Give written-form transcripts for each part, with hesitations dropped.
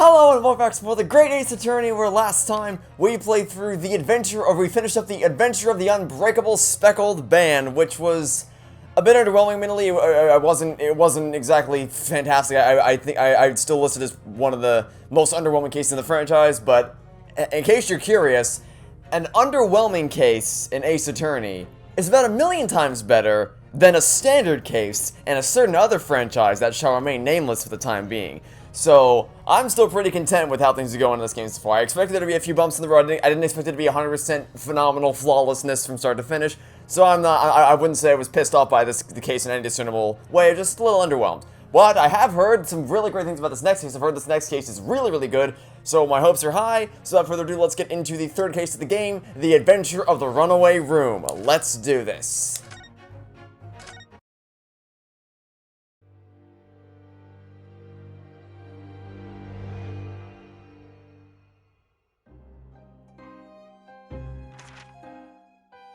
Hello and welcome back to more the Great Ace Attorney, where last time we played through the adventure, or we finished up the adventure of the unbreakable speckled band, which was a bit underwhelming. Mentally, it wasn't exactly fantastic. I think I'd still list it as one of the most underwhelming cases in the franchise. But in case you're curious, an underwhelming case in Ace Attorney is about 1,000,000 times better than a standard case in a certain other franchise that shall remain nameless for the time being. So, I'm still pretty content with how things are going in this game so far. I expected there to be a few bumps in the road. I didn't expect it to be 100% phenomenal flawlessness from start to finish. So I wouldn't say I was pissed off by the case in any discernible way, just a little underwhelmed. But I have heard some really great things about this next case. I've heard this next case is really, really good, so my hopes are high. So without further ado, let's get into the third case of the game, The Adventure of the Runaway Room. Let's do this.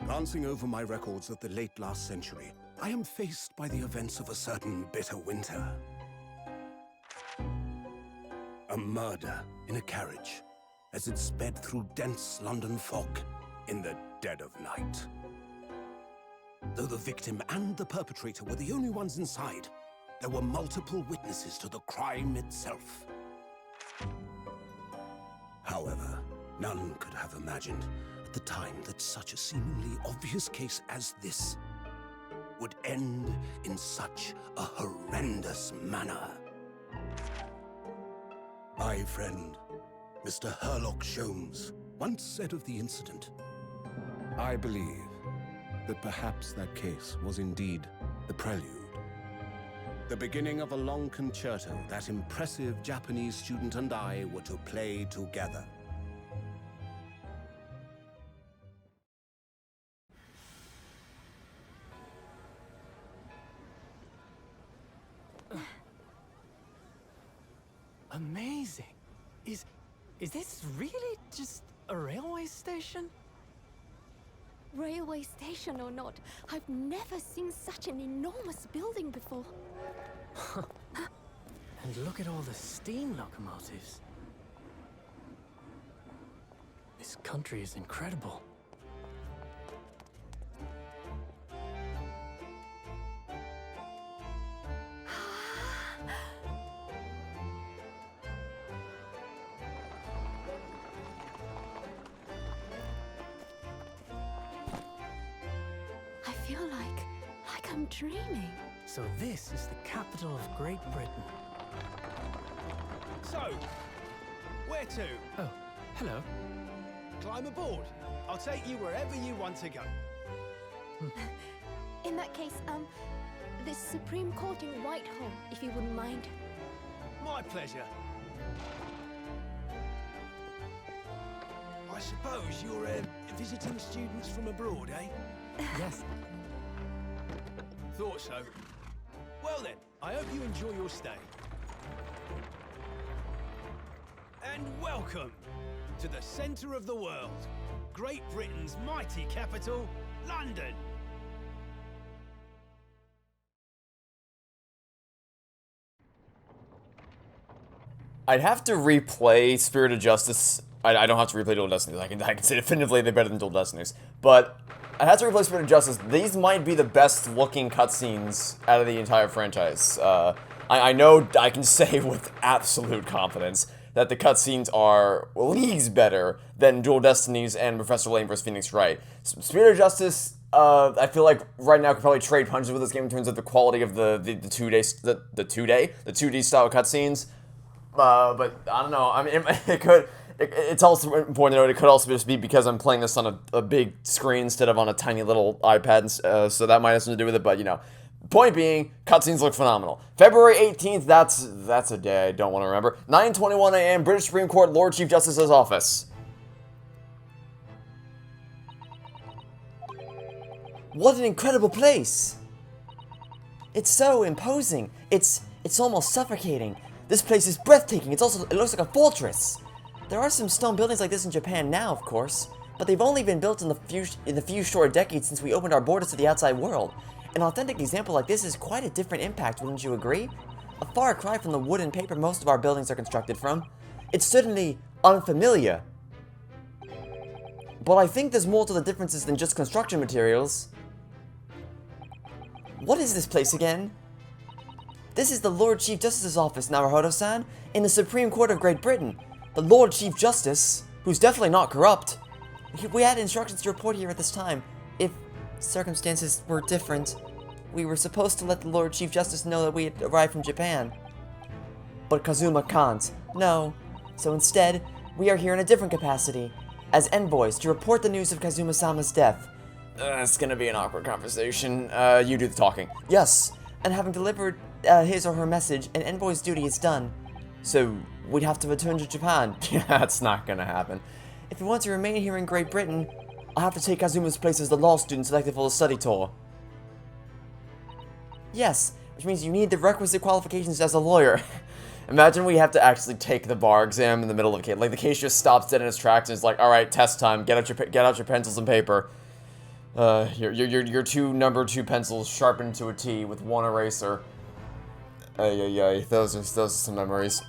Glancing over my records of the late last century, I am faced by the events of a certain bitter winter. A murder in a carriage as it sped through dense London fog in the dead of night. Though the victim and the perpetrator were the only ones inside, there were multiple witnesses to the crime itself. However, none could have imagined at the time that such a seemingly obvious case as this would end in such a horrendous manner. My friend, Mr. Herlock Sholmes, once said of the incident, I believe that perhaps that case was indeed the prelude. the beginning of a long concerto that impressive Japanese student and I were to play together. Amazing. Is this really just a railway station? Railway station or not, I've never seen such an enormous building before. And look at all the steam locomotives. This country is incredible. I feel like I'm dreaming. So this is the capital of Great Britain. So, where to? Oh, hello. Climb aboard. I'll take you wherever you want to go. In that case, the Supreme Court in Whitehall, if you wouldn't mind. My pleasure. I suppose you're visiting students from abroad, eh? Yes. Thought so. Well then, I hope you enjoy your stay. And welcome to the centre of the world, Great Britain's mighty capital, London. I'd have to replay Spirit of Justice. I don't have to replay Dual Destinies. I can say definitively they're better than Dual Destinies. But I had to replay Spirit of Justice. These might be the best looking cutscenes out of the entire franchise. I know I can say with absolute confidence that the cutscenes are leagues better than Dual Destinies and Professor Layton vs. Phoenix Wright. Spirit of Justice, I feel like right now could probably trade punches with this game in terms of the quality of the 2D style cutscenes. But I don't know. I mean, it's also important to note it could also just be because I'm playing this on a big screen instead of on a tiny little iPad, so that might have something to do with it. But you know, point being, cutscenes look phenomenal. February 18th. That's a day I don't want to remember. 9:21 a.m. British Supreme Court, Lord Chief Justice's office. What an incredible place! It's so imposing. It's almost suffocating. This place is breathtaking. It looks like a fortress. There are some stone buildings like this in Japan now, of course, but they've only been built in the few short decades since we opened our borders to the outside world. An authentic example like this is quite a different impact, wouldn't you agree? A far cry from the wood and paper most of our buildings are constructed from. It's certainly unfamiliar. But I think there's more to the differences than just construction materials. What is this place again? This is the Lord Chief Justice's office, Naruhodo-san, in the Supreme Court of Great Britain. The Lord Chief Justice, who's definitely not corrupt. We had instructions to report here at this time. If circumstances were different, we were supposed to let the Lord Chief Justice know that we had arrived from Japan. But Kazuma can't. No. So instead, we are here in a different capacity, as envoys to report the news of Kazuma-sama's death. It's gonna be an awkward conversation. You do the talking. Yes, and having delivered his or her message, an envoy's duty is done. So, we'd have to return to Japan. Yeah, that's not gonna happen. If we want to remain here in Great Britain, I'll have to take Kazuma's place as the law student selected for the study tour. Yes, which means you need the requisite qualifications as a lawyer. Imagine we have to actually take the bar exam in the middle of a case. Like, the case just stops dead in its tracks and it's like, alright, test time, get out your pencils and paper. Your two number 2 pencils sharpened to a T with 1 eraser. Those are some memories.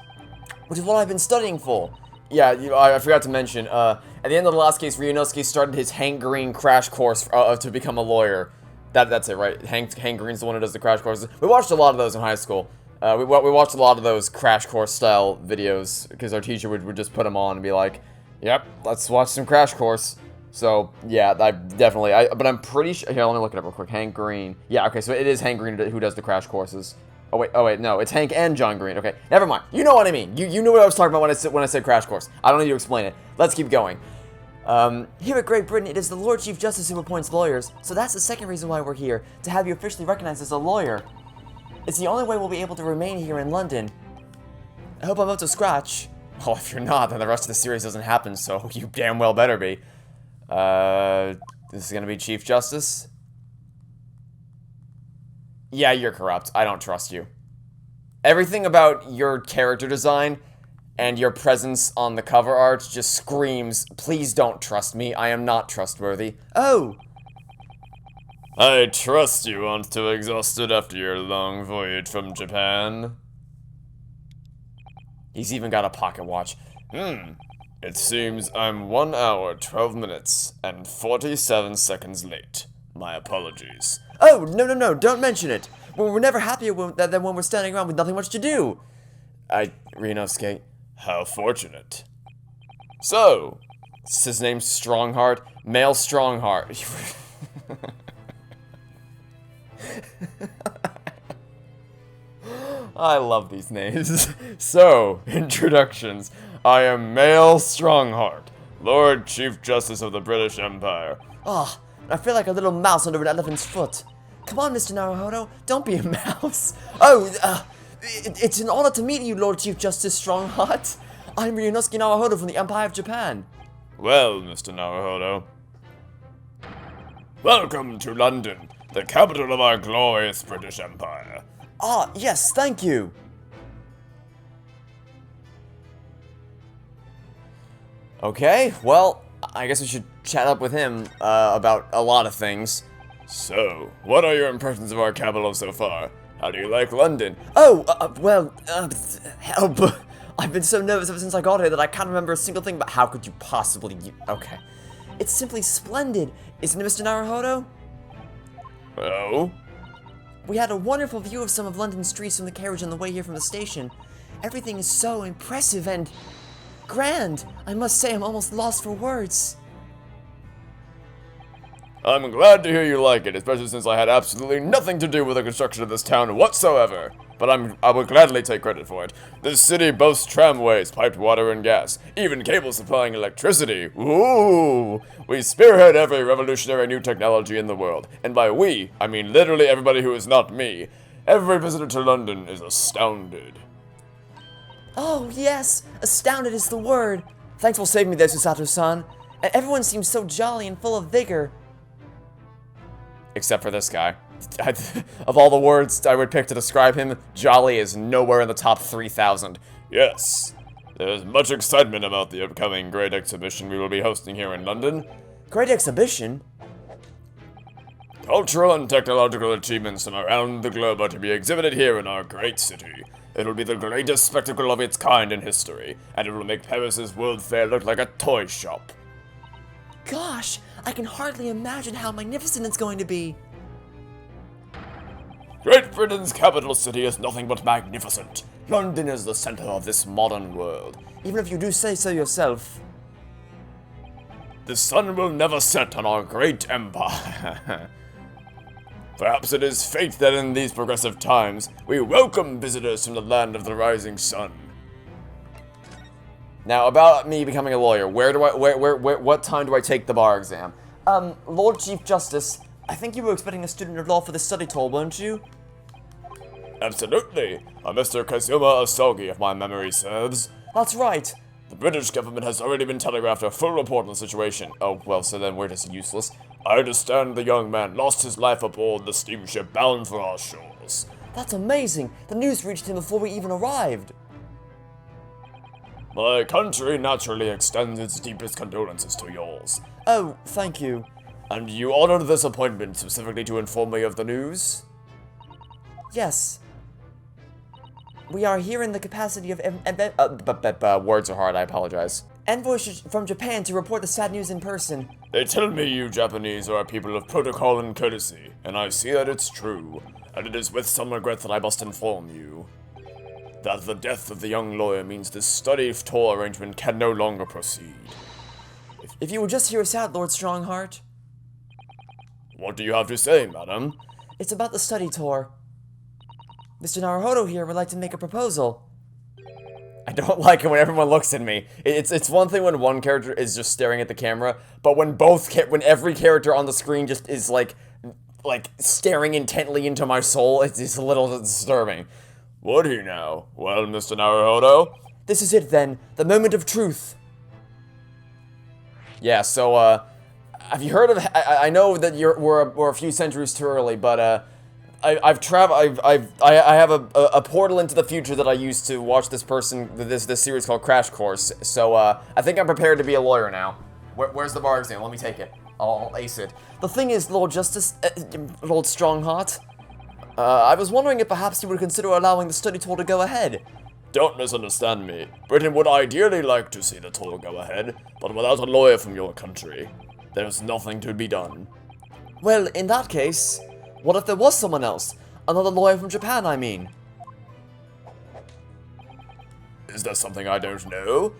Which is what I've been studying for. Yeah, I forgot to mention, at the end of the last case, Ryunosuke started his Hank Green crash course to become a lawyer. That's it, right? Hank Green's the one who does the crash courses. We watched a lot of those in high school. We watched a lot of those crash course style videos, because our teacher would just put them on and be like, yep, let's watch some crash course. So, yeah, but I'm pretty sure, here, let me look it up real quick. Hank Green. Yeah, okay, so it is Hank Green who does the crash courses. Oh wait, no, it's Hank and John Green. Okay, never mind. You know what I mean. You knew what I was talking about when I said crash course. I don't need to explain it. Let's keep going. Here at Great Britain, it is the Lord Chief Justice who appoints lawyers, so that's the second reason why we're here, to have you officially recognized as a lawyer. It's the only way we'll be able to remain here in London. I hope I'm up to scratch. Well, if you're not, then the rest of the series doesn't happen, so you damn well better be. This is gonna be Chief Justice? Yeah, you're corrupt. I don't trust you. Everything about your character design and your presence on the cover art just screams, please don't trust me, I am not trustworthy. Oh! I trust you aren't too exhausted after your long voyage from Japan. He's even got a pocket watch. It seems I'm 1 hour, 12 minutes, and 47 seconds late. My apologies. Oh, no, don't mention it. We're never happier than when we're standing around with nothing much to do. Ryunosuke. How fortunate. So, his name's Strongheart. Male Strongheart. I love these names. So, introductions. I am Male Strongheart, Lord Chief Justice of the British Empire. Ah, I feel like a little mouse under an elephant's foot. Come on, Mr. Naruhodo, don't be a mouse. Oh, it's an honor to meet you, Lord Chief Justice Strongheart. I'm Ryunosuke Naruhodo from the Empire of Japan. Well, Mr. Naruhodo. Welcome to London, the capital of our glorious British Empire. Ah, yes, thank you. Okay, well, I guess we should chat up with him about a lot of things. So, what are your impressions of our capital so far? How do you like London? Oh, help. I've been so nervous ever since I got here that I can't remember a single thing, but how could you possibly... Okay. It's simply splendid, isn't it, Mr. Naruhodo? Oh? We had a wonderful view of some of London's streets from the carriage on the way here from the station. Everything is so impressive and... grand! I must say I'm almost lost for words. I'm glad to hear you like it, especially since I had absolutely nothing to do with the construction of this town whatsoever. But I will gladly take credit for it. This city boasts tramways, piped water and gas, even cables supplying electricity. Ooh! We spearhead every revolutionary new technology in the world. And by we, I mean literally everybody who is not me. Every visitor to London is astounded. Oh, yes! Astounded is the word! Thanks for saving me there, Susato-san. Everyone seems so jolly and full of vigor. Except for this guy. Of all the words I would pick to describe him, jolly is nowhere in the top 3,000. Yes, there's much excitement about the upcoming Great Exhibition we will be hosting here in London. Great Exhibition? Cultural and technological achievements from around the globe are to be exhibited here in our great city. It'll be the greatest spectacle of its kind in history, and it will make Paris's World Fair look like a toy shop. Gosh, I can hardly imagine how magnificent it's going to be. Great Britain's capital city is nothing but magnificent. London is the center of this modern world. Even if you do say so yourself. The sun will never set on our great empire. Perhaps it is fate that in these progressive times, we welcome visitors from the land of the rising sun. Now, about me becoming a lawyer, what time do I take the bar exam? Lord Chief Justice, I think you were expecting a student of law for the study tour, weren't you? Absolutely. I'm Mr. Kazuma Asogi, if my memory serves. That's right. The British government has already been telegraphed a full report on the situation. Oh, well, so then we're just useless. I understand the young man lost his life aboard the steamship bound for our shores. That's amazing. The news reached him before we even arrived. My country naturally extends its deepest condolences to yours. Oh, thank you. And you honored this appointment specifically to inform me of the news? Yes. We are here in the capacity of words are hard, I apologize. envoys from Japan to report the sad news in person. They tell me you Japanese are a people of protocol and courtesy, and I see that it's true, and it is with some regret that I must inform you that the death of the young lawyer means this study tour arrangement can no longer proceed. If you would just hear us out, Lord Strongheart. What do you have to say, madam? It's about the study tour. Mr. Naruhodo here would like to make a proposal. I don't like it when everyone looks at me. It's one thing when one character is just staring at the camera, but when every character on the screen just is like staring intently into my soul, it's a little disturbing. Would he now? Well, Mr. Naruhodo? This is it then, the moment of truth. Yeah, so, have you heard of, I know that we're a few centuries too early, but, I have a portal into the future that I use to watch this series called Crash Course, so, I think I'm prepared to be a lawyer now. Where's the bar exam? Let me take it. I'll ace it. The thing is, Lord Justice, Lord Strongheart, I was wondering if perhaps you would consider allowing the study tour to go ahead. Don't misunderstand me. Britain would ideally like to see the tour go ahead, but without a lawyer from your country, there's nothing to be done. Well, in that case, what if there was someone else? Another lawyer from Japan, I mean. Is there something I don't know?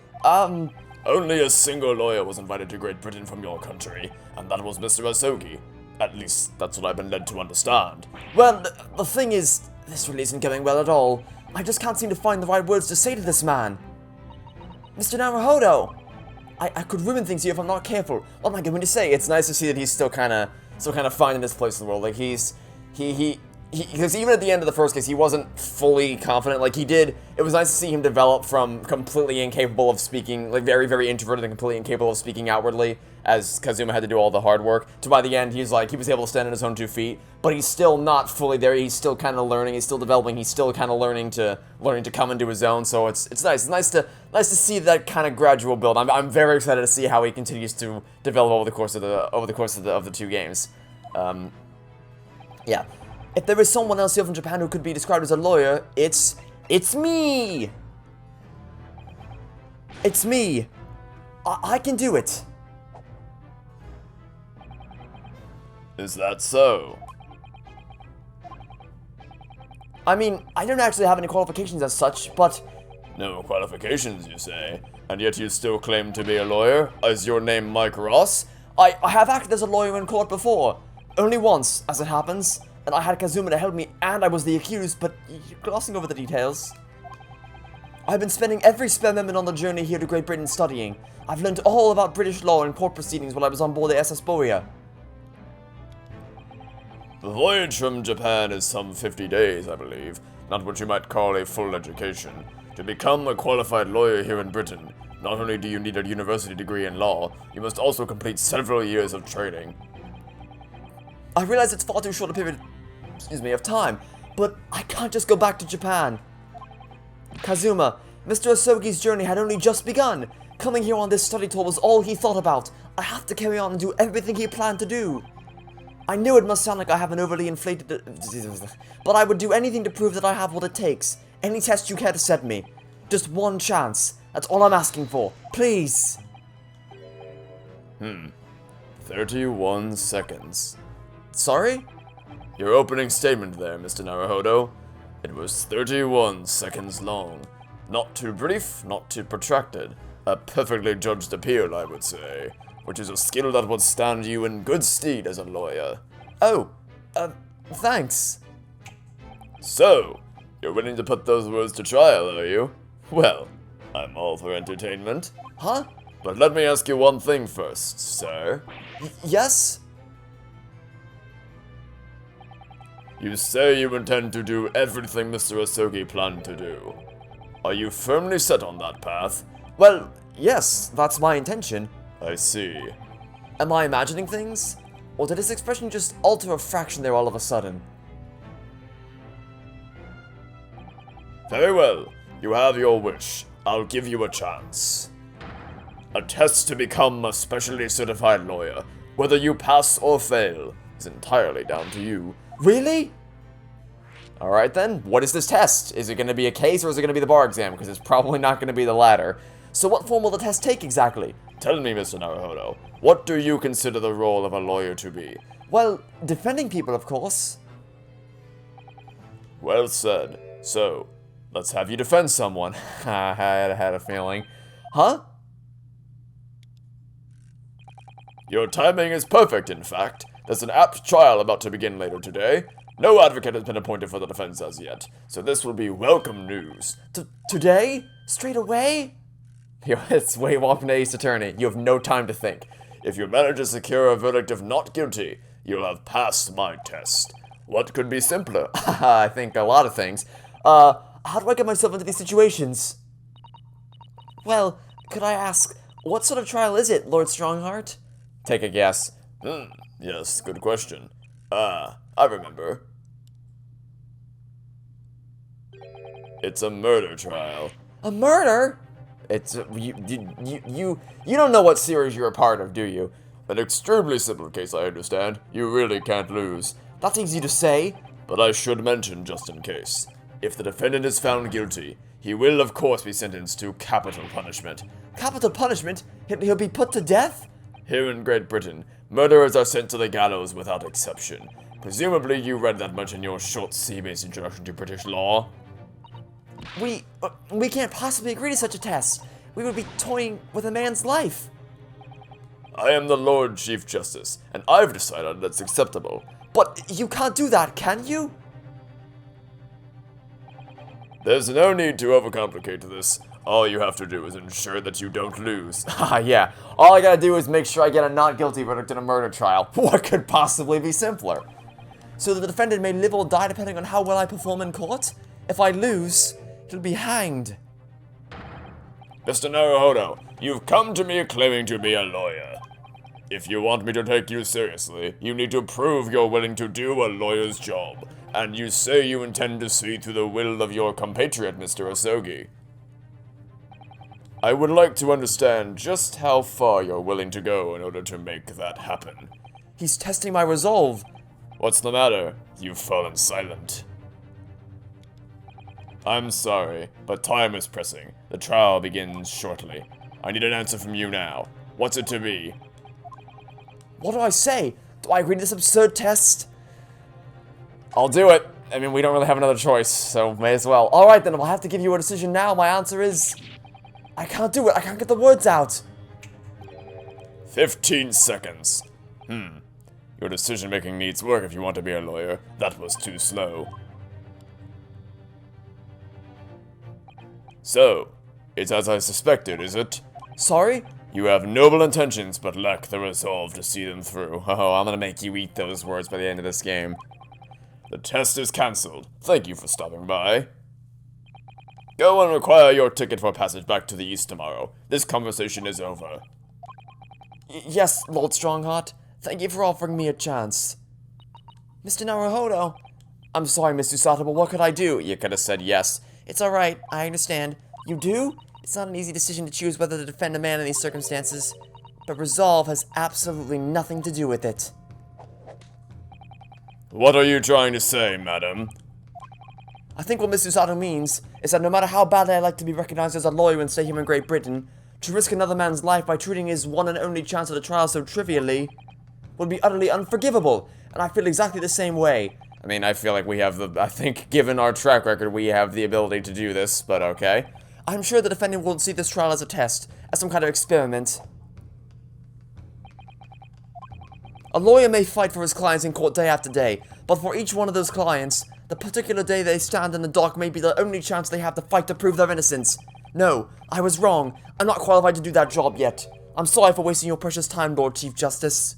Only a single lawyer was invited to Great Britain from your country, and that was Mr. Asogi. At least, that's what I've been led to understand. Well, the thing is, this really isn't going well at all. I just can't seem to find the right words to say to this man. Mr. Naruhodo! I could ruin things here if I'm not careful. What am I going to say? It's nice to see that he's still kind of finding his place in the world. Like, because even at the end of the first case, he wasn't fully confident. Like, it was nice to see him develop from completely incapable of speaking, like, very, very introverted and completely incapable of speaking outwardly, as Kazuma had to do all the hard work, to by the end, he was able to stand on his own 2 feet, but he's still not fully there. He's still kind of learning, he's still developing, he's still kind of learning to come into his own, so it's nice. It's nice to see that kind of gradual build. I'm very excited to see how he continues to develop over the course of the 2 games. Yeah. If there is someone else here from Japan who could be described as a lawyer, it's me! It's me! I can do it! Is that so? I mean, I don't actually have any qualifications as such, but... No qualifications, you say? And yet you still claim to be a lawyer? Is your name Mike Ross? I have acted as a lawyer in court before. Only once, as it happens. And I had Kazuma to help me, and I was the accused, but you're glossing over the details. I've been spending every spare moment on the journey here to Great Britain studying. I've learned all about British law and court proceedings while I was on board the SS Borea. The voyage from Japan is some 50 days, I believe. Not what you might call a full education. To become a qualified lawyer here in Britain, not only do you need a university degree in law, you must also complete several years of training. I realize it's far too short a period, of time, but I can't just go back to Japan. Kazuma, Mr. Asogi's journey had only just begun. Coming here on this study tour was all he thought about. I have to carry on and do everything he planned to do. I know it must sound like I have an overly inflated... but I would do anything to prove that I have what it takes. Any test you care to set me. Just one chance. That's all I'm asking for. Please. 31 seconds. Sorry? Your opening statement there, Mr. Naruhodo. It was 31 seconds long. Not too brief, not too protracted. A perfectly judged appeal, I would say. Which is a skill that would stand you in good stead as a lawyer. Oh, thanks. So, you're willing to put those words to trial, are you? Well, I'm all for entertainment. Huh? But let me ask you one thing first, sir. Yes? You say you intend to do everything Mr. Asogi planned to do. Are you firmly set on that path? Well, yes, that's my intention. I see. Am I imagining things? Or did his expression just alter a fraction there all of a sudden? Very well. You have your wish. I'll give you a chance. A test to become a specially certified lawyer. Whether you pass or fail is entirely down to you. Really? Alright then, what is this test? Is it going to be a case or is it going to be the bar exam? Because it's probably not going to be the latter. So what form will the test take exactly? Tell me, Mr. Naruhodo, what do you consider the role of a lawyer to be? Well, defending people, of course. Well said. So, let's have you defend someone. I had a feeling. Huh? Your timing is perfect, in fact. There's an apt trial about to begin later today. No advocate has been appointed for the defense as yet, so this will be welcome news. Today? Straight away? Yo, it's way welcome to Ace Attorney. You have no time to think. If you manage to secure a verdict of not guilty, you'll have passed my test. What could be simpler? I think a lot of things. How do I get myself into these situations? Well, could I ask, what sort of trial is it, Lord Strongheart? Take a guess. Yes, good question. I remember. It's a murder trial. A murder? It's you don't know what series you're a part of, do you? An extremely simple case, I understand. You really can't lose. That's easy to say. But I should mention, just in case, if the defendant is found guilty, he will of course be sentenced to capital punishment. Capital punishment? He'll be put to death? Here in Great Britain, murderers are sent to the gallows without exception. Presumably you read that much in your short sea-based introduction to British law. We can't possibly agree to such a test. We would be toying with a man's life. I am the Lord Chief Justice, and I've decided that's acceptable. But you can't do that, can you? There's no need to overcomplicate this. All you have to do is ensure that you don't lose. Yeah, all I gotta do is make sure I get a not guilty verdict in a murder trial. What could possibly be simpler? So the defendant may live or die depending on how well I perform in court? If I lose, he'll be hanged. Mr. Naruhodo, you've come to me claiming to be a lawyer. If you want me to take you seriously, you need to prove you're willing to do a lawyer's job. And you say you intend to see through the will of your compatriot, Mr. Asogi. I would like to understand just how far you're willing to go in order to make that happen. He's testing my resolve. What's the matter? You've fallen silent. I'm sorry, but time is pressing. The trial begins shortly. I need an answer from you now. What's it to be? What do I say? Do I agree to this absurd test? I'll do it. I mean, we don't really have another choice, so may as well. Alright then, if I have to give you a decision now, my answer is... I can't do it. I can't get the words out. 15 seconds. Your decision-making needs work if you want to be a lawyer. That was too slow. So, it's as I suspected, is it? Sorry? You have noble intentions, but lack the resolve to see them through. Oh, I'm gonna make you eat those words by the end of this game. The test is cancelled. Thank you for stopping by. Go and require your ticket for passage back to the east tomorrow. This conversation is over. Yes, Lord Strongheart. Thank you for offering me a chance. Mr. Naruhodo. I'm sorry, Miss Usato, but what could I do? You could have said yes. It's alright, I understand. You do? It's not an easy decision to choose whether to defend a man in these circumstances. But resolve has absolutely nothing to do with it. What are you trying to say, madam? I think what Miss Usato means is that no matter how badly I like to be recognized as a lawyer and stay here in Great Britain, to risk another man's life by treating his one and only chance at a trial so trivially would be utterly unforgivable, and I feel exactly the same way. I mean, I feel like we have I think given our track record, we have the ability to do this, but okay. I'm sure the defendant won't see this trial as a test, as some kind of experiment. A lawyer may fight for his clients in court day after day, but for each one of those clients, the particular day they stand in the dock may be the only chance they have to fight to prove their innocence. No, I was wrong. I'm not qualified to do that job yet. I'm sorry for wasting your precious time, Lord Chief Justice.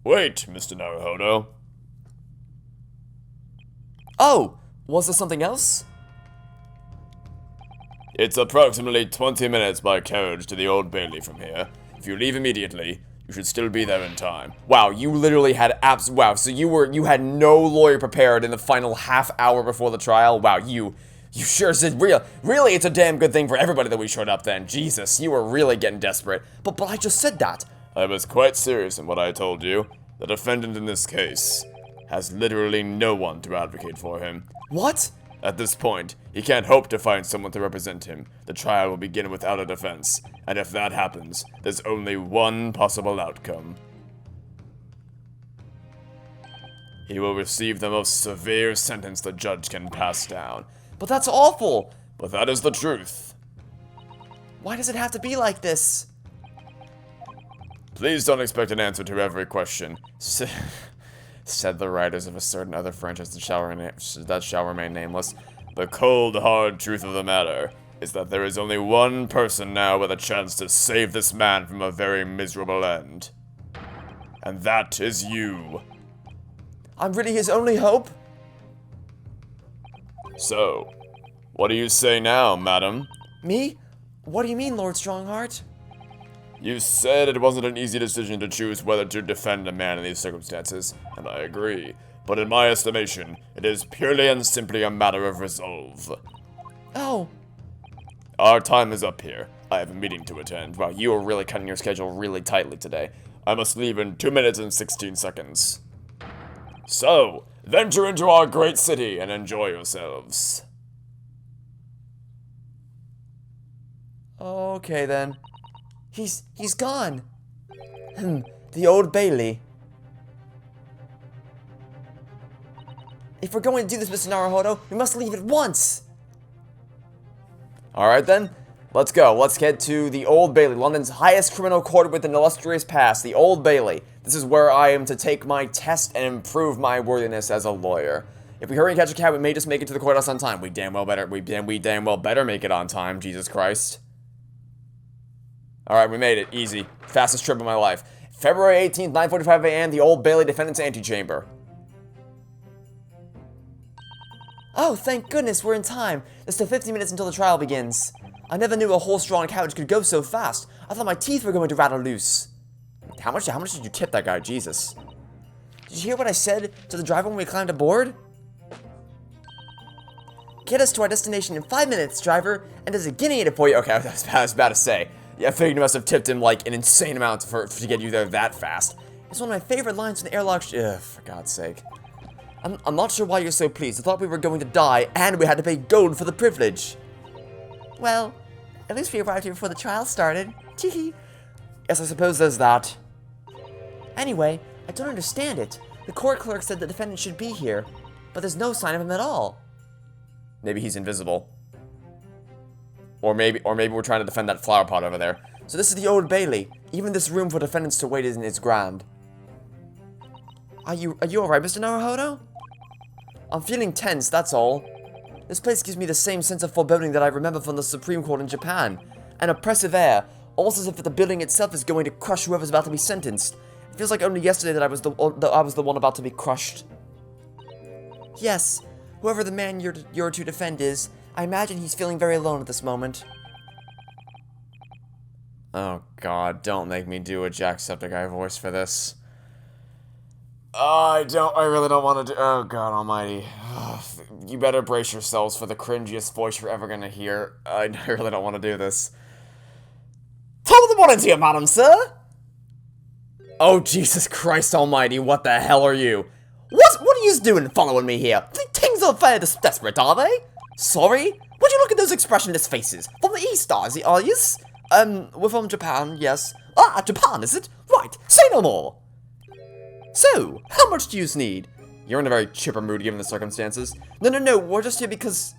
Wait, Mr. Naruhodo. Oh, was there something else? It's approximately 20 minutes by carriage to the Old Bailey from here. If you leave immediately, you should still be there in time. Wow, you literally had wow, so you had no lawyer prepared in the final half hour before the trial? Wow, you sure did. Really, it's a damn good thing for everybody that we showed up then. Jesus, you were really getting desperate. But I just said that. I was quite serious in what I told you. The defendant in this case has literally no one to advocate for him. What? At this point, he can't hope to find someone to represent him. The trial will begin without a defense, and if that happens, there's only one possible outcome. He will receive the most severe sentence the judge can pass down. But that's awful! But that is the truth. Why does it have to be like this? Please don't expect an answer to every question, said the writers of a certain other franchise that shall remain nameless. The cold, hard truth of the matter is that there is only one person now with a chance to save this man from a very miserable end. And that is you. I'm really his only hope? So, what do you say now, madam? Me? What do you mean, Lord Strongheart? You said it wasn't an easy decision to choose whether to defend a man in these circumstances, and I agree. But in my estimation, it is purely and simply a matter of resolve. Oh. Our time is up here. I have a meeting to attend. Wow, you are really cutting your schedule really tightly today. I must leave in 2 minutes and 16 seconds. So, venture into our great city and enjoy yourselves. Okay then. He's gone. The Old Bailey. If we're going to do this, Mr. Naruhodo, we must leave at once. Alright then, let's go. Let's get to the Old Bailey, London's highest criminal court with an illustrious past, the Old Bailey. This is where I am to take my test and improve my worthiness as a lawyer. If we hurry and catch a cab, we may just make it to the courthouse on time. We damn well better make it on time, Jesus Christ. Alright, we made it. Easy. Fastest trip of my life. February 18th, 9:45 a.m., the Old Bailey Defendant's Antechamber. Oh, thank goodness, we're in time. There's still 15 minutes until the trial begins. I never knew a horse-drawn carriage could go so fast. I thought my teeth were going to rattle loose. How much did you tip that guy? Jesus. Did you hear what I said to the driver when we climbed aboard? Get us to our destination in 5 minutes, driver, and there's a guinea in it for you. Okay, I was about to say. Yeah, I figured you must have tipped him, like, an insane amount to get you there that fast. It's one of my favorite lines from the airlock for God's sake. I'm not sure why you're so pleased. I thought we were going to die, and we had to pay gold for the privilege. Well, at least we arrived here before the trial started. Teehee. Yes, I suppose there's that. Anyway, I don't understand it. The court clerk said the defendant should be here, but there's no sign of him at all. Maybe he's invisible. Or maybe we're trying to defend that flower pot over there. So this is the Old Bailey. Even this room for defendants to wait in is grand. Are you alright, Mr. Naruhodo? I'm feeling tense, that's all. This place gives me the same sense of foreboding that I remember from the Supreme Court in Japan. An oppressive air, almost as if the building itself is going to crush whoever's about to be sentenced. It feels like only yesterday that I was the one about to be crushed. Yes, whoever the man you're to defend is, I imagine he's feeling very alone at this moment. Oh god, don't make me do a Jacksepticeye voice for this. I really don't want to do, oh god almighty. You better brace yourselves for the cringiest voice you're ever gonna hear. I really don't want to do this. Top of the morning to you, madam, sir! Oh, Jesus Christ almighty, what the hell are you? What are you doing following me here? Things are fair desperate, are they? Sorry? Would you look at those expressionless faces? From the East, are yous? We're from Japan, yes. Ah, Japan, is it? Right, say no more. So, how much do yous need? You're in a very chipper mood given the circumstances. No, we're just here because...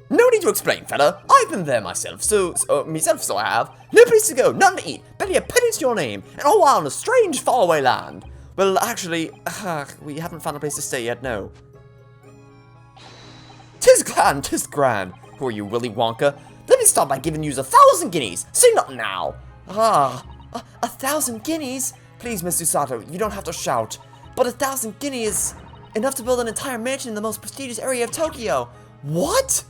No need to explain, fella. I've been there myself, so I have. No place to go, nothing to eat, barely a penny to your name, and all while in a strange, faraway land. Well, actually, we haven't found a place to stay yet, no. 'Tis grand. Who are you, Willy Wonka? Let me start by giving you 1,000 guineas. Say nothing now. 1,000 guineas? Please, Miss Usato, you don't have to shout. But 1,000 guineas is enough to build an entire mansion in the most prestigious area of Tokyo. What?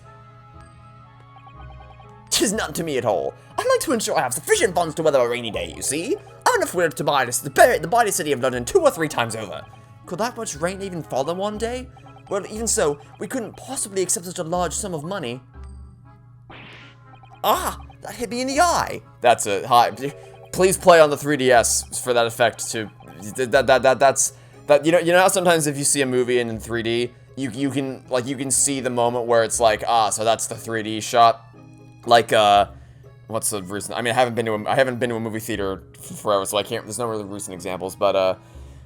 'Tis nothing to me at all. I'd like to ensure I have sufficient funds to weather a rainy day, you see. I've enough wit to buy the city of London 2 or 3 times over. Could that much rain even fall in one day? Well, even so, we couldn't possibly accept such a large sum of money. Ah, that hit me in the eye. That's a hi. Please play on the 3DS for that effect too. You know how sometimes if you see a movie in 3D, you can see the moment where it's like, so that's the 3D shot. Like what's the recent? I mean, I haven't been to a movie theater forever, so I can't. There's no really recent examples, but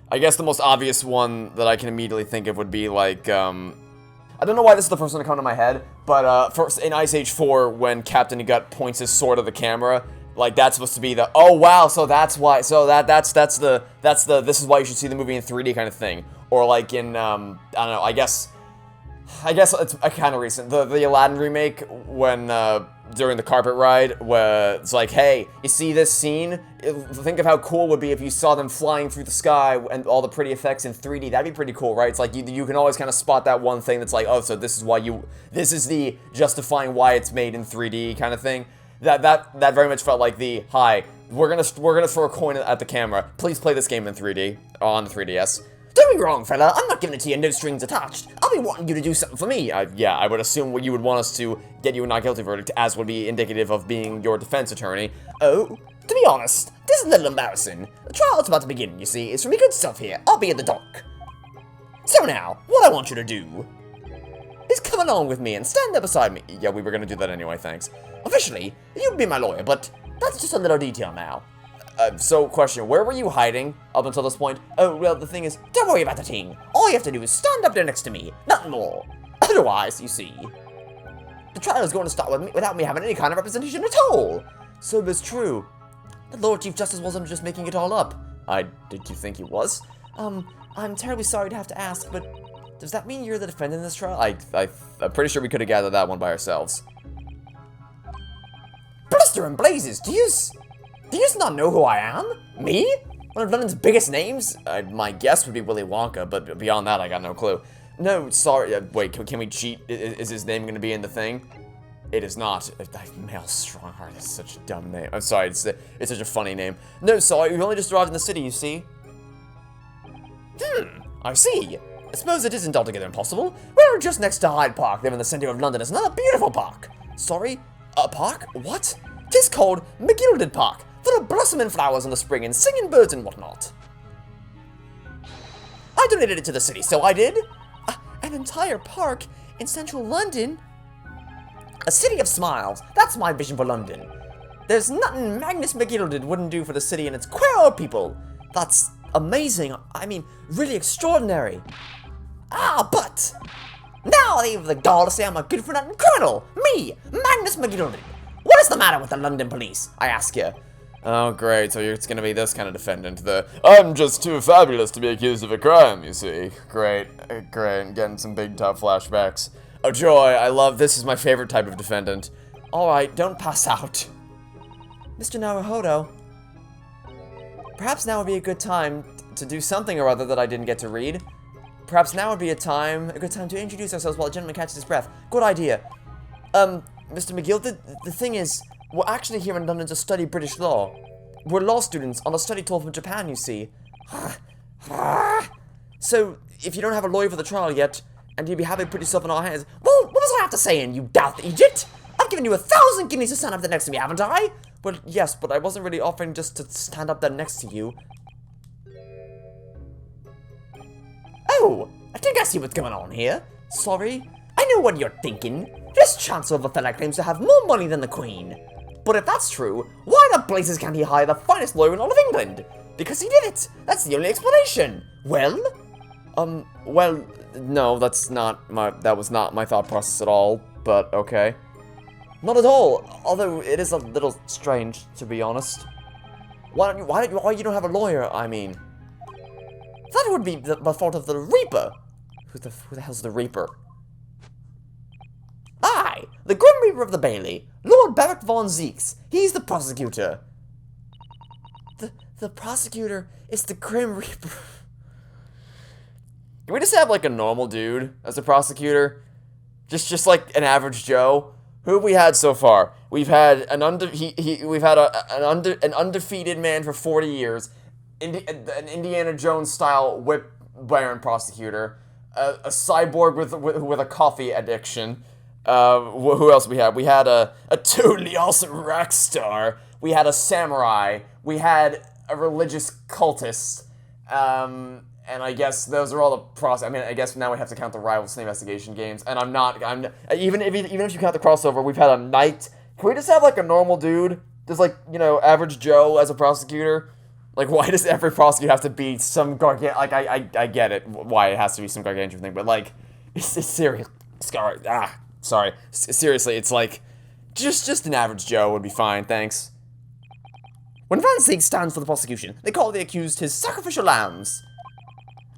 I guess the most obvious one that I can immediately think of would be like I don't know why this is the first one to come to my head, but first in Ice Age 4 when Captain Gut points his sword at the camera, like that's supposed to be the oh wow, so that's why, so that's the this is why you should see the movie in 3D kind of thing, or like in I don't know, I guess it's kind of recent, the Aladdin remake when during the carpet ride, where it's like, hey, you see this scene? Think of how cool it would be if you saw them flying through the sky and all the pretty effects in 3D. That'd be pretty cool, right? It's like you can always kind of spot that one thing that's like, oh, so this is the justifying why it's made in 3D kind of thing. That very much felt like the hi, we're gonna throw a coin at the camera. Please play this game in 3D on the 3DS. Don't be wrong, fella. I'm not giving it to you, no strings attached. I'll be wanting you to do something for me. Yeah, I would assume you would want us to get you a not guilty verdict, as would be indicative of being your defense attorney. Oh, to be honest, this is a little embarrassing. The trial's about to begin, you see. It's from me good stuff here. I'll be at the dock. So now, what I want you to do is come along with me and stand there beside me. Yeah, we were gonna do that anyway, thanks. Officially, you'd be my lawyer, but that's just a little detail now. So, question, where were you hiding up until this point? Oh, well, the thing is, don't worry about the thing. All you have to do is stand up there next to me, nothing more. Otherwise, you see, the trial is going to start without me having any kind of representation at all. So it's true. The Lord Chief Justice wasn't just making it all up. Did you think he was? I'm terribly sorry to have to ask, but does that mean you're the defendant in this trial? I'm pretty sure we could have gathered that one by ourselves. Blister and blazes, do you not know who I am? Me? One of London's biggest names? My guess would be Willy Wonka, but beyond that, I got no clue. No, sorry. Wait, can we cheat? Is his name going to be in the thing? It is not. Male Strongheart is such a dumb name. I'm sorry, it's such a funny name. No, sorry, we've only just arrived in the city, you see. I see. I suppose it isn't altogether impossible. We're just next to Hyde Park, there in the center of London is another beautiful park. Sorry? A park? What? 'Tis called McGilded Park, full of blossoming flowers in the spring and singing birds and whatnot. I donated it to the city, so I did. An entire park in central London? A city of smiles. That's my vision for London. There's nothing Magnus McGilded wouldn't do for the city and its queer old people. That's amazing. I mean, really extraordinary. But now they have the gall to say I'm a good for nothing criminal. Me, Magnus McGilded. What is the matter with the London police, I ask you? Oh, great, so it's gonna be this kind of defendant, I'm just too fabulous to be accused of a crime, you see. Great, getting some big tough flashbacks. Oh, joy, I love, this is my favorite type of defendant. Alright, don't pass out. Mr. Naruhodo, perhaps now would be a good time to do something or other that I didn't get to read. Perhaps now would be a good time to introduce ourselves while the gentleman catches his breath. Good idea. Mr. McGill, the thing is, we're actually here in London to study British law. We're law students on a study tour from Japan, you see. So, if you don't have a lawyer for the trial yet, and you'd be happy to put yourself in our hands, well, what was I have to say in, you daft Egypt? I've given you 1,000 guineas to stand up there next to me, haven't I? Well, yes, but I wasn't really offering just to stand up there next to you. Oh, I think I see what's going on here. Sorry, I know what you're thinking. This Chancellor of a fella claims to have more money than the Queen. But if that's true, why the blazes can't he hire the finest lawyer in all of England? Because he did it. That's the only explanation. Well, no, that was not my thought process at all, but okay. Not at all, although it is a little strange, to be honest. Why you don't have a lawyer, I mean? That would be the fault of the Reaper. Who the hell's the Reaper? Aye, the Grim Reaper of the Bailey, Lord Barrack von Zeeks. He's the prosecutor. The prosecutor is the Grim Reaper. Can we just have like a normal dude as a prosecutor? Just like an average Joe? Who have we had so far? We've had an undefeated man for 40 years, an Indiana Jones style whip baron prosecutor, a cyborg with a coffee addiction. Who else we had? We had a totally awesome rock star. We had a samurai. We had a religious cultist. And I guess those are all the I mean, I guess now we have to count the rival Snake investigation games. And even if you count the crossover, we've had a knight. Can we just have like a normal dude, just like, you know, average Joe as a prosecutor? Like, why does every prosecutor have to be some gargantuan? Like, I get it, why it has to be some gargantuan thing, but like, it's serious. Sorry. Seriously, it's like, just an average Joe would be fine, thanks. When Van Zieg stands for the prosecution, they call the accused his sacrificial lambs.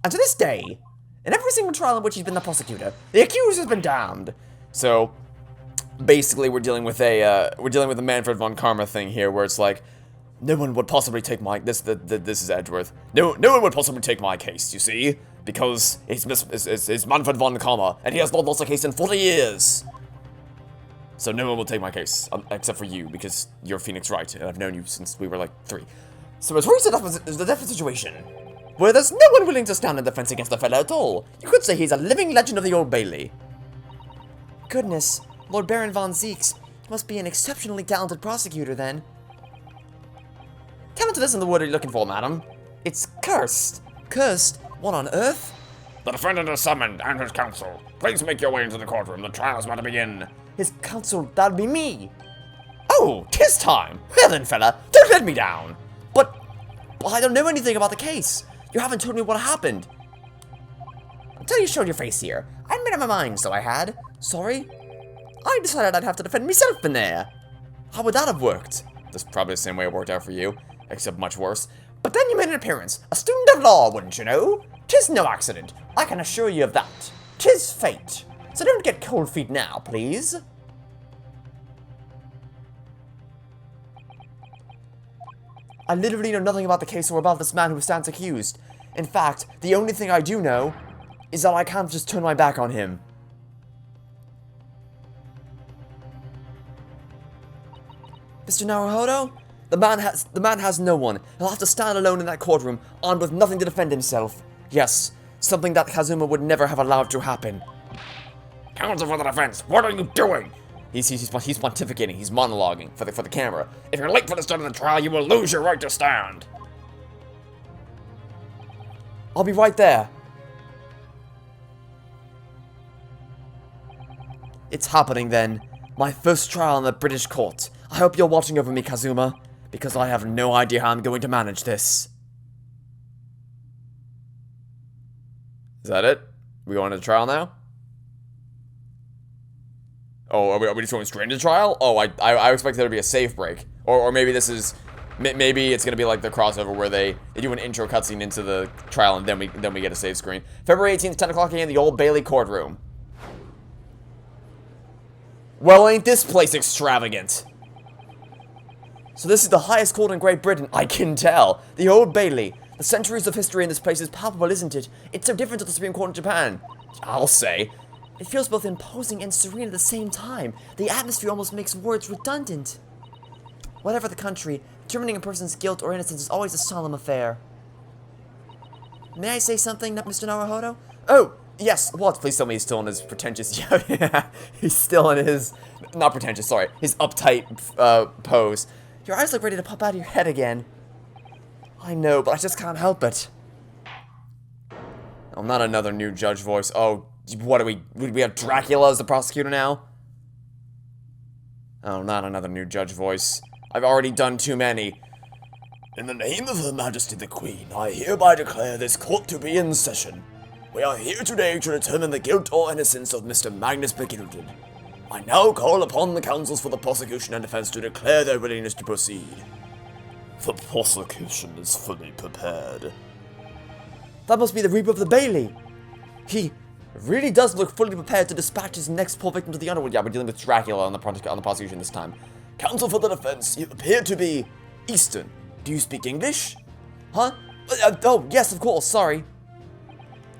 And to this day, in every single trial in which he's been the prosecutor, the accused has been damned. So, basically, we're dealing with a Manfred von Karma thing here, where it's like, no one would possibly take my this is Edgeworth. No one would possibly take my case. You see, because it's Manfred von Karma, and he has not lost a case in 40 years. So no one will take my case, except for you, because you're Phoenix Wright, and I've known you since we were like 3. So as recent as the death situation, where there's no one willing to stand in defense against the fella at all. You could say he's a living legend of the Old Bailey. Goodness, Lord Baron von Zeeks must be an exceptionally talented prosecutor, then. Tell me to this in the word you're looking for, madam. It's cursed. Cursed? What on earth? The defendant is summoned, and his counsel. Please make your way into the courtroom. The trial is about to begin. His counsel, that'd be me. Oh, 'tis time. Well then, fella, don't let me down. But I don't know anything about the case. You haven't told me what happened. Until you showed your face here, I'd made up my mind, so I had. Sorry? I decided I'd have to defend myself in there. How would that have worked? That's probably the same way it worked out for you, except much worse. But then you made an appearance, a student of law, wouldn't you know? 'Tis no accident, I can assure you of that. 'Tis fate. So don't get cold feet now, please. I literally know nothing about the case or about this man who stands accused. In fact, the only thing I do know is that I can't just turn my back on him. Mr. Naruhodo? The man has no one. He'll have to stand alone in that courtroom, armed with nothing to defend himself. Yes, something that Kazuma would never have allowed to happen. Counsel for the defense, what are you doing? He's pontificating, he's monologuing for the camera. If you're late for the start of the trial, you will lose your right to stand. I'll be right there. It's happening then. My first trial in the British court. I hope you're watching over me, Kazuma, because I have no idea how I'm going to manage this. Is that it? We going to the trial now? Oh, are we just going straight into trial? Oh, I expect there to be a save break. Or maybe this is... Maybe it's going to be like the crossover where they do an intro cutscene into the trial and then we get a save screen. February 18th, 10 o'clock a.m. the Old Bailey courtroom. Well, ain't this place extravagant? So this is the highest court in Great Britain, I can tell. The Old Bailey. The centuries of history in this place is palpable, isn't it? It's so different to the Supreme Court in Japan. I'll say. It feels both imposing and serene at the same time. The atmosphere almost makes words redundant. Whatever the country, determining a person's guilt or innocence is always a solemn affair. May I say something, Mr. Naruhodo? Oh, yes, what? Please tell me he's still in his pretentious... Yeah, he's still in his... Not pretentious, sorry. His uptight pose. Your eyes look ready to pop out of your head again. I know, but I just can't help it. Oh, not another new judge voice. Oh, what do we have Dracula as the prosecutor now? Oh, not another new judge voice. I've already done too many. In the name of Her Majesty the Queen, I hereby declare this court to be in session. We are here today to determine the guilt or innocence of Mr. Magnus McGilded. I now call upon the counsels for the prosecution and defense to declare their willingness to proceed. The prosecution is fully prepared. That must be the Reaper of the Bailey. He really does look fully prepared to dispatch his next poor victim to the underworld. Yeah, we're dealing with Dracula on the prosecution this time. Counsel for the defense, you appear to be Eastern. Do you speak English? Huh? Oh, yes, of course, sorry.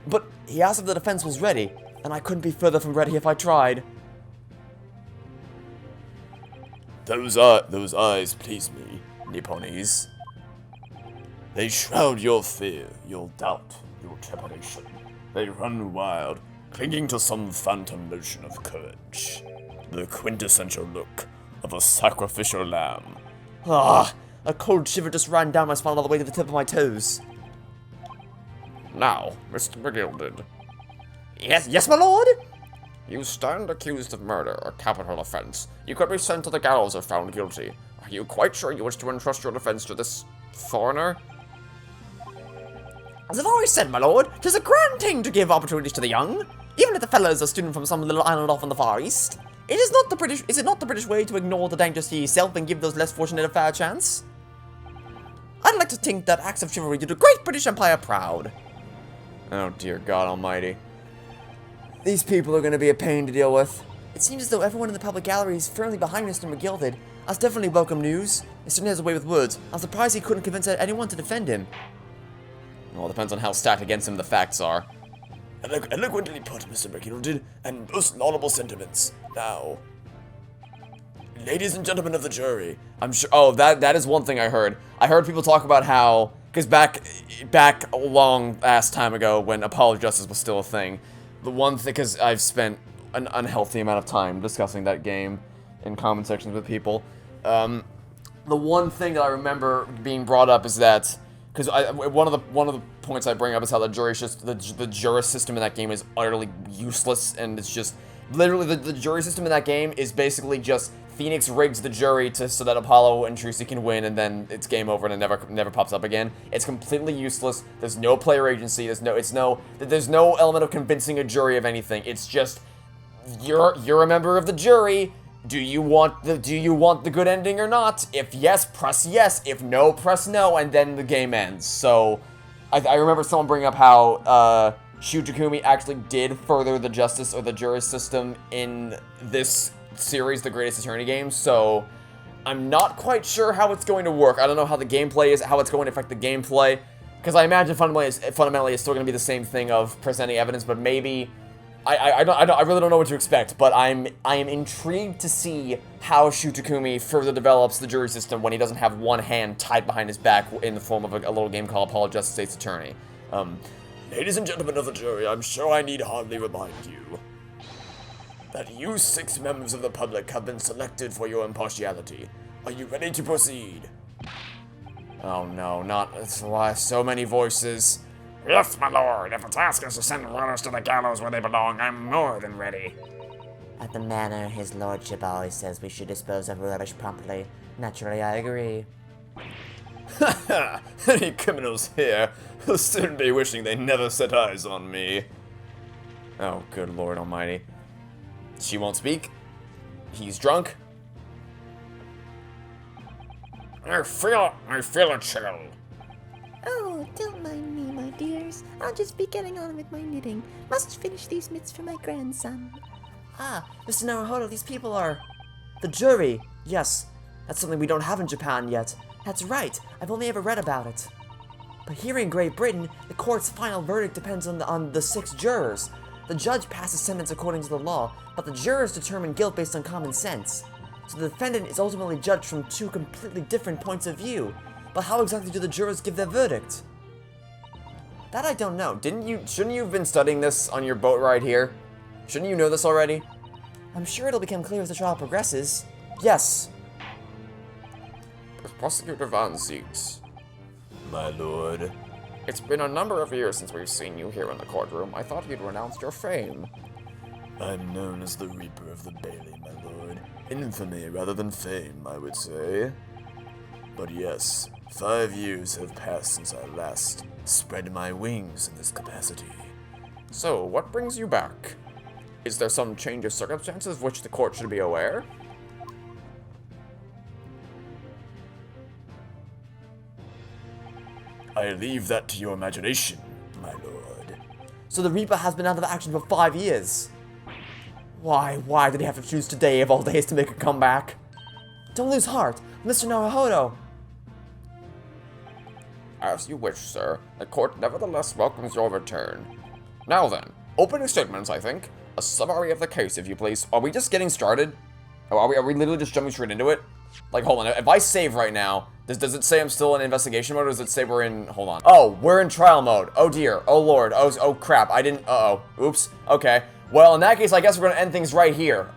But he asked if the defense was ready, and I couldn't be further from ready if I tried. Those eyes please me, Nipponese. They shroud your fear, your doubt, your trepidation. They run wild, clinging to some phantom notion of courage. The quintessential look of a sacrificial lamb. Ah, a cold shiver just ran down my spine all the way to the tip of my toes. Now, Mr. McGilded, Yes, my lord? you stand accused of murder, a capital offense. You could be sent to the gallows if found guilty. Are you quite sure you wish to entrust your defense to this foreigner? As I've always said, my lord, 'tis a grand thing to give opportunities to the young, even if the fellow is a student from some little island off in the Far East. Is it not the British way to ignore the dangers to yourself and give those less fortunate a fair chance? I'd like to think that acts of chivalry do the great British Empire proud. Oh dear God almighty. These people are going to be a pain to deal with. It seems as though everyone in the public gallery is firmly behind Mr. McGilded. That's definitely welcome news. He certainly has a way with words. I'm surprised he couldn't convince anyone to defend him. Well, it depends on how stacked against him the facts are. Eloquently put, Mr. McGilded, and most laudable sentiments. Now, ladies and gentlemen of the jury, I'm sure. Oh, that is one thing I heard. I heard people talk about how, because back a long ass time ago when apology justice was still a thing, the one thing, because I've spent an unhealthy amount of time discussing that game in comment sections with people. The one thing that I remember being brought up is that, because one of the points I bring up is how the jury system in that game is utterly useless, and it's just literally the jury system in that game is basically just Phoenix rigs the jury so that Apollo and Trucy can win, and then it's game over and it never pops up again. It's completely useless. There's no player agency. There's no element of convincing a jury of anything. It's just you're a member of the jury. Do you want the good ending or not? If yes, press yes. If no, press no, and then the game ends. So, I remember someone bringing up how Shu Takumi actually did further the justice or the jury system in this series, the Great Ace Attorney games. So, I'm not quite sure how it's going to work. I don't know how the gameplay is, how it's going to affect the gameplay, because I imagine fundamentally it's still going to be the same thing of presenting evidence, but maybe. I really don't know what to expect, but I am intrigued to see how Shu Takumi further develops the jury system when he doesn't have one hand tied behind his back in the form of a little game called Apollo Justice Ace Attorney. ladies and gentlemen of the jury, I'm sure I need hardly remind you that you 6 members of the public have been selected for your impartiality. Are you ready to proceed? Oh no, that's why so many voices. Yes, my lord. If the task is to send runners to the gallows where they belong, I'm more than ready. At the manner his lordship always says we should dispose of rubbish promptly. Naturally, I agree. Haha, any criminals here will soon be wishing they never set eyes on me. Oh, good lord almighty. She won't speak. He's drunk. I feel a chill. Oh, don't mind me, my dears. I'll just be getting on with my knitting. Must finish these mitts for my grandson. Ah, Mr. Naruhodo, these people are... The jury. Yes, that's something we don't have in Japan yet. That's right, I've only ever read about it. But here in Great Britain, the court's final verdict depends on the 6 jurors. The judge passes sentence according to the law, but the jurors determine guilt based on common sense. So the defendant is ultimately judged from 2 completely different points of view. But how exactly do the jurors give their verdict? That I don't know. Shouldn't you have been studying this on your boat ride here? Shouldn't you know this already? I'm sure it'll become clear as the trial progresses. Yes. Prosecutor Van Zieks. My lord. It's been a number of years since we've seen you here in the courtroom. I thought you'd renounced your fame. I'm known as the Reaper of the Bailey, my lord. Infamy rather than fame, I would say. But yes, 5 years have passed since I last spread my wings in this capacity. So, what brings you back? Is there some change of circumstances of which the court should be aware? I leave that to your imagination, my lord. So the Reaper has been out of action for 5 years. Why did he have to choose today of all days to make a comeback? Don't lose heart, Mr. Naruhodo. As you wish, sir. The court nevertheless welcomes your return. Now then, opening statements, I think. A summary of the case, if you please. Are we just getting started? Are we literally just jumping straight into it? Like, hold on. If I save right now, does it say I'm still in investigation mode, or does it say we're in... Hold on. Oh, we're in trial mode. Oh, dear. Oh, lord. Oh, crap. I didn't... Uh-oh. Oops. Okay. Well, in that case, I guess we're gonna end things right here.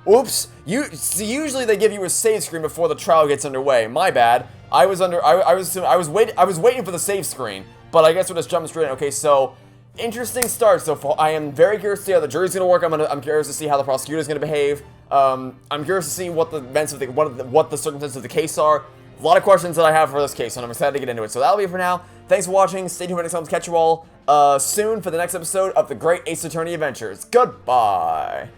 Oops. Usually they give you a save screen before the trial gets underway. My bad. I was waiting for the save screen, but I guess we're just jumping straight in. Okay, so... Interesting start so far. I am very curious to see how the jury's gonna work. I'm curious to see how the prosecutor's gonna behave. I'm curious to see what the events of what the circumstances of the case are. A lot of questions that I have for this case, and I'm excited to get into it. So that'll be it for now. Thanks for watching. Stay tuned for next time. Catch you all soon for the next episode of the Great Ace Attorney Adventures. Goodbye.